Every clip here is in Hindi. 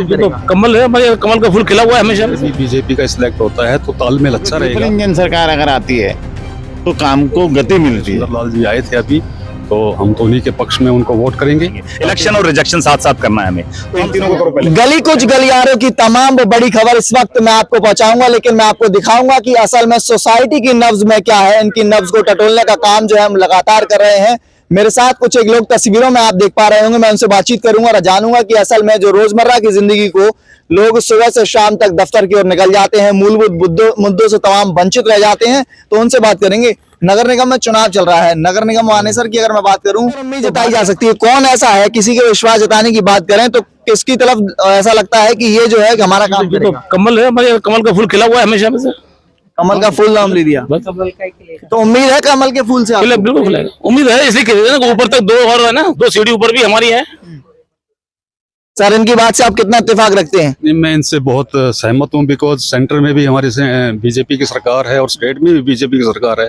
ये तो कमल है, मगर कमल का फूल खिला हुआ है हमेशा। यदि बीजेपी का सिलेक्ट होता है तो तालमेल अच्छा रहेगा। इंजन सरकार अगर आती है तो काम को गति मिलती है। सुंदरलाल जी आए थे अभी, तो हम तो उन्हीं के पक्ष में उनको वोट करेंगे। इलेक्शन और रिजेक्शन साथ साथ करना है हमें, तो इन तीनों को करो पहले। गली कुछ गलियारों की तमाम बड़ी खबर इस वक्त मैं आपको पहुंचाऊंगा, लेकिन मैं आपको दिखाऊंगा कि असल में सोसाइटी की नब्ज में क्या है। इनकी नब्ज को टटोलने का काम जो है हम लगातार कर रहे हैं। मेरे साथ कुछ एक लोग तस्वीरों में आप देख पा रहे होंगे, मैं उनसे बातचीत करूंगा और जानूंगा कि असल में जो रोजमर्रा की जिंदगी को लोग सुबह से शाम तक दफ्तर की ओर निकल जाते हैं, मूलभूत मुद्दों से तमाम वंचित रह जाते हैं, तो उनसे बात करेंगे। नगर निगम में चुनाव चल रहा है। नगर निगम मानेसर की अगर मैं बात करूं, उम्मीद जताई जा सकती है। कौन ऐसा है, किसी के विश्वास जताने की बात करें तो किसकी तरफ ऐसा लगता है कि ये जो है कि हमारा काम ये तो करेगा? कमल है, मगर कमल का फूल खिला हुआ है हमेशा से। कमल का फूल नाम ले दिया, बस तो उम्मीद है कमल के फूल से आपको? बिल्कुल खिलाएगा, उम्मीद है। इसलिए खिलेगा ना, ऊपर तक 2 और है ना, 2 सीढ़ी ऊपर भी हमारी है। सर, इनकी बात से आप कितना इत्तेफाक रखते हैं? नहीं, मैं इनसे बहुत सहमत हूँ, बिकॉज सेंटर में भी हमारे बीजेपी की सरकार है और स्टेट में भी बीजेपी की सरकार है।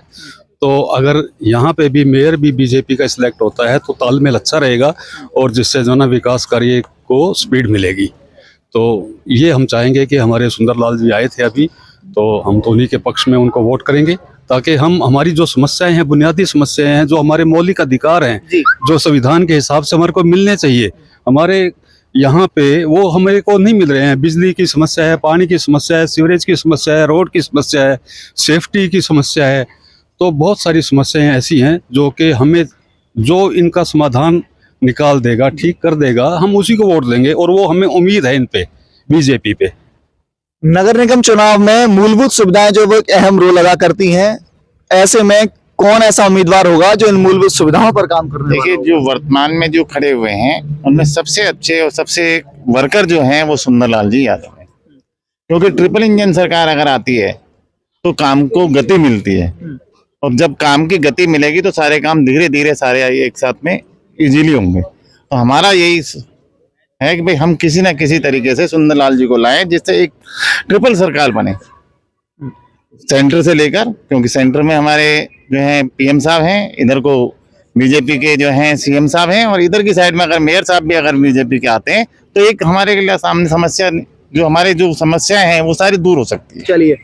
तो अगर यहाँ पे भी मेयर भी बीजेपी का सिलेक्ट होता है तो तालमेल अच्छा रहेगा और जिससे जो ना विकास कार्य को स्पीड मिलेगी। तो ये हम चाहेंगे कि हमारे सुंदरलाल जी आए थे अभी, तो हम तो उन्हीं के पक्ष में उनको वोट करेंगे, ताकि हम हमारी जो समस्याएं हैं, बुनियादी समस्याएं हैं, जो हमारे मौलिक अधिकार हैं, जो संविधान के हिसाब से हमारे को मिलने चाहिए, हमारे यहाँ पे वो हमारे को नहीं मिल रहे हैं। बिजली की समस्या है, पानी की समस्या है, सीवरेज की समस्या है, रोड की समस्या है, सेफ्टी की समस्या है। तो बहुत सारी समस्याएं ऐसी हैं जो कि हमें, जो इनका समाधान निकाल देगा, ठीक कर देगा, हम उसी को वोट देंगे और वो हमें उम्मीद है इन पे, बीजेपी पे। नगर निगम चुनाव में मूलभूत सुविधाएं जो वो एक अहम रोल अदा करती हैं, ऐसे में कौन ऐसा उम्मीदवार होगा जो इन मूलभूत सुविधाओं पर काम करने वाला देखिए, होगा? जो वर्तमान में जो खड़े हुए हैं उनमें सबसे अच्छे और सबसे वर्कर जो हैं वो सुंदरलाल जी यादव हैं, क्योंकि ट्रिपल इंजन सरकार अगर आती है तो काम को गति मिलती है, और जब काम की गति मिलेगी तो सारे काम धीरे धीरे सारे एक साथ में इजीली होंगे। तो हमारा यही है कि भाई हम किसी ना किसी तरीके से सुंदरलाल जी को लाएं, जिससे एक ट्रिपल सरकार बने, सेंटर से लेकर, क्योंकि सेंटर में हमारे जो हैं पीएम साहब हैं, इधर को बीजेपी के जो हैं सीएम साहब हैं, और इधर की साइड में अगर मेयर साहब भी अगर बीजेपी के आते हैं तो एक हमारे के लिए सामने समस्या, जो हमारे जो समस्याएं हैं वो सारी दूर हो सकती है। चलिए,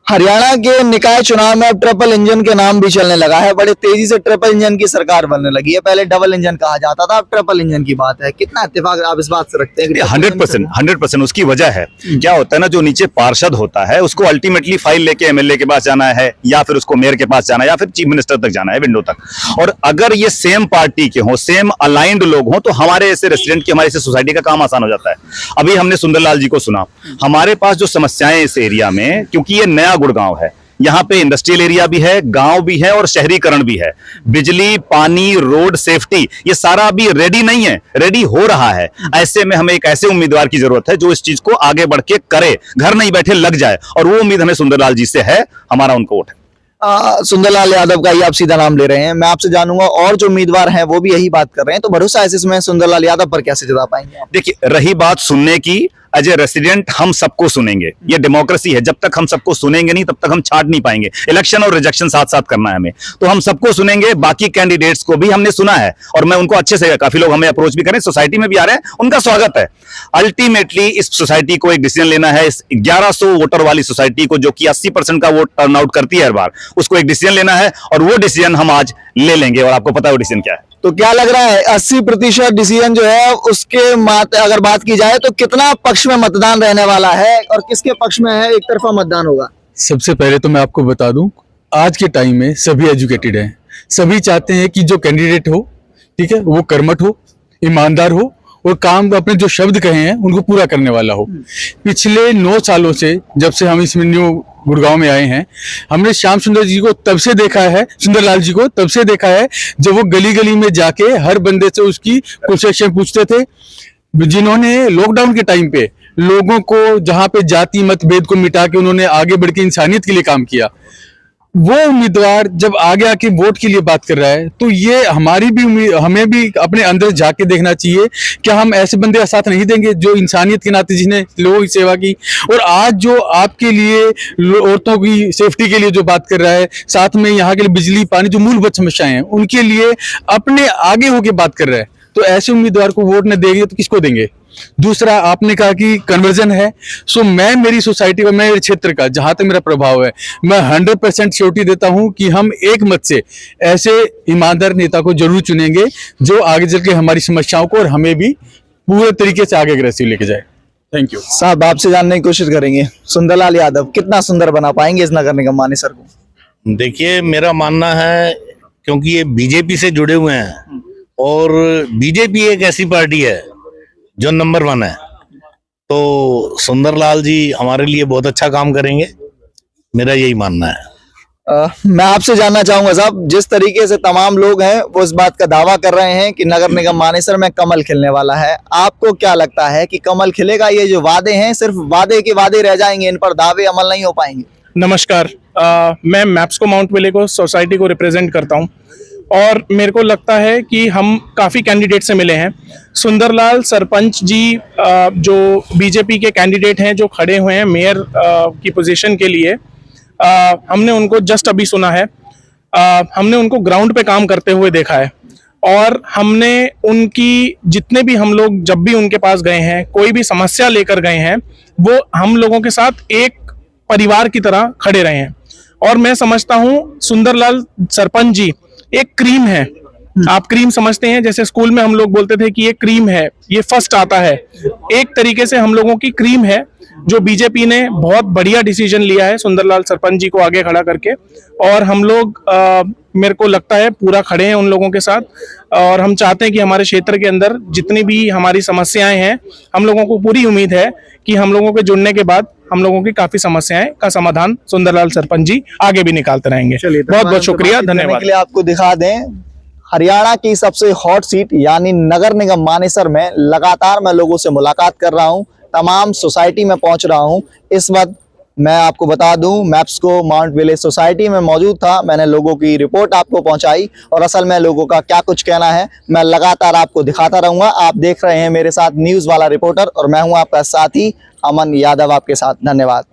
हरियाणा के निकाय चुनाव में अब ट्रिपल इंजन के नाम भी चलने लगा है। बड़े तेजी से ट्रिपल इंजन की सरकार बनने लगी है। पहले डबल इंजन कहा जाता था, अब ट्रिपल इंजन की बात है। कितना इत्तेफाक आप इस बात से रखते हैं? 100%। उसकी वजह है, क्या होता है ना, जो नीचे पार्षद होता है उसको अल्टीमेटली फाइल लेके एमएलए के पास जाना है, या फिर उसको मेयर के पास जाना है, या फिर चीफ मिनिस्टर तक जाना है, विंडो तक। और अगर ये सेम पार्टी के हों, सेम अलाइंड लोग हों, तो हमारे ऐसे रेसिडेंट की, हमारे ऐसे सोसाइटी का काम आसान हो जाता है। अभी हमने सुंदरलाल जी को सुना, हमारे पास जो समस्याएं इस एरिया में, क्योंकि ये नया गुड़गांव है, यहाँ पे इंडस्ट्रियल एरिया भी है, गांव भी है और शहरीकरण भी है। बिजली, पानी, रोड, सेफ्टी, ये सारा अभी रेडी नहीं है, रेडी हो रहा है। ऐसे में हमें एक ऐसे उम्मीदवार की जरूरत है जो इस चीज को आगे बढ़ के करे, घर नहीं बैठे लग जाए, और वो उम्मीद हमें सुंदरलाल जी से है। हमारा उनको वोट है। सुंदरलाल यादव का ही आप सीधा नाम ले रहे हैं। मैं आपसे जानूंगा, और जो उम्मीदवार हैं वो भी यही बात कर रहे हैं, तो भरोसा है इसमें सुंदरलाल यादव पर कैसे जता पाएंगे आप? देखिए, रही बात सुनने की, एज ए रेसिडेंट हम सबको सुनेंगे, ये डेमोक्रेसी है। जब तक हम सबको सुनेंगे नहीं, तब तक हम छाट नहीं पाएंगे। इलेक्शन और रिजेक्शन साथ साथ करना है हमें, तो हम सबको सुनेंगे। बाकी कैंडिडेट्स को भी हमने सुना है और मैं उनको अच्छे से, काफी लोग हमें अप्रोच भी करें, सोसाइटी में भी आ रहे हैं, उनका स्वागत है। अल्टीमेटली इस सोसाइटी को एक डिसीजन लेना है। इस 1100 वोटर वाली सोसाइटी को, जो कि 80% का वोट टर्नआउट करती है हर बार, उसको एक डिसीजन लेना है, और वो डिसीजन हम आज ले लेंगे। और आपको पता है वो डिसीजन क्या है? तो क्या लग रहा है, 80% डिसीजन जो है उसके अगर बात की जाए तो कितना पक्ष में मतदान रहने वाला है और किसके पक्ष में है, एक तरफा मतदान होगा? सबसे पहले तो मैं आपको बता दूं, आज के टाइम में सभी एजुकेटेड हैं। सभी चाहते हैं कि जो कैंडिडेट हो, ठीक है, वो कर्मठ हो, ईमानदार हो और काम अपने जो शब्द कहे हैं उनको पूरा करने वाला हो। पिछले 9 सालों से, जब से हम इसमें न्यू गुड़गांव में आए हैं, हमने श्याम सुंदर जी को तब से देखा है, सुंदरलाल जी को तब से देखा है जब वो गली गली में जाके हर बंदे से उसकी क्वेश्चन पूछते थे, जिन्होंने लॉकडाउन के टाइम पे लोगों को, जहां पे जाति मतभेद को मिटा के उन्होंने आगे बढ़ के इंसानियत के लिए काम किया। वो उम्मीदवार जब आगे आके वोट के लिए बात कर रहा है, तो ये हमारी भी हमें भी अपने अंदर जाके देखना चाहिए, क्या हम ऐसे बंदे का साथ नहीं देंगे जो इंसानियत के नाते, जिन्हें लोगों की सेवा की। और आज जो आपके लिए, औरतों की सेफ्टी के लिए जो बात कर रहा है, साथ में यहाँ के लिए बिजली, पानी, जो मूलभूत समस्याएं हैं, उनके लिए अपने आगे होके बात कर रहा है, तो ऐसे उम्मीदवार को वोट न देंगे तो किसको देंगे? दूसरा आपने कहा कि कन्वर्जन है। सो मैं मेरी सोसाइटी में, मेरे क्षेत्र का जहां तक मेरा प्रभाव है, मैं 100% श्योरिटी देता हूं कि हम एक मत से ऐसे ईमानदार नेता को जरूर चुनेंगे जो आगे चल के हमारी समस्याओं को और हमें भी पूरे तरीके से आगे अग्रेसिव लेके जाए। थैंक यू साहब, आपसे जानने की कोशिश करेंगे, सुंदरलाल यादव कितना सुंदर बना पाएंगे इस नगर निगम मानेसर को? देखिए, मेरा मानना है क्योंकि ये बीजेपी से जुड़े हुए हैं और बीजेपी एक ऐसी पार्टी है जो नंबर 1 है, तो सुंदरलाल जी हमारे लिए बहुत अच्छा काम करेंगे, मेरा यही मानना है। मैं आपसे जानना चाहूंगा साहब, जिस तरीके से तमाम लोग हैं वो इस बात का दावा कर रहे हैं कि नगर निगम मानेसर में कमल खिलने वाला है, आपको क्या लगता है कि कमल खिलेगा? ये जो वादे हैं सिर्फ वादे के वादे रह जाएंगे, इन पर दावे अमल नहीं हो पाएंगे? नमस्कार, मैं मैप्सको माउंट विले को सोसाइटी को रिप्रेजेंट करता हूं और मेरे को लगता है कि हम काफ़ी कैंडिडेट से मिले हैं। सुंदरलाल सरपंच जी जो बीजेपी के कैंडिडेट हैं, जो खड़े हुए हैं मेयर की पोजीशन के लिए, हमने उनको जस्ट अभी सुना है, हमने उनको ग्राउंड पे काम करते हुए देखा है और हमने उनकी जितने भी हम लोग जब भी उनके पास गए हैं, कोई भी समस्या लेकर गए हैं, वो हम लोगों के साथ एक परिवार की तरह खड़े रहे हैं। और मैं समझता हूं सुंदरलाल सरपंच जी एक क्रीम है। आप क्रीम समझते हैं, जैसे स्कूल में हम लोग बोलते थे कि ये क्रीम है, ये फर्स्ट आता है, एक तरीके से हम लोगों की क्रीम है जो बीजेपी ने बहुत बढ़िया डिसीजन लिया है सुंदरलाल सरपंच जी को आगे खड़ा करके, और हम लोग मेरे को लगता है पूरा खड़े हैं उन लोगों के साथ और हम चाहते हैं कि हमारे क्षेत्र के अंदर जितनी भी हमारी समस्याएं हैं, हम लोगों को पूरी उम्मीद है कि हम लोगों के जुड़ने के बाद हम लोगों की काफी समस्याएं का समाधान सुंदरलाल सरपंच जी आगे भी निकालते रहेंगे। बहुत बहुत शुक्रिया, धन्यवाद। के लिए आपको दिखा दें, हरियाणा की सबसे हॉट सीट यानी नगर निगम मानेसर में लगातार मैं लोगों से मुलाकात कर रहा हूं, तमाम सोसाइटी में पहुंच रहा हूं। इस वक्त मैं आपको बता दूं, मैप्सको माउंट विले सोसाइटी में मौजूद था, मैंने लोगों की रिपोर्ट आपको पहुंचाई और असल में लोगों का क्या कुछ कहना है मैं लगातार आपको दिखाता रहूंगा। आप देख रहे हैं मेरे साथ न्यूज़ वाला रिपोर्टर और मैं हूं आपका साथी अमन यादव आपके साथ। धन्यवाद।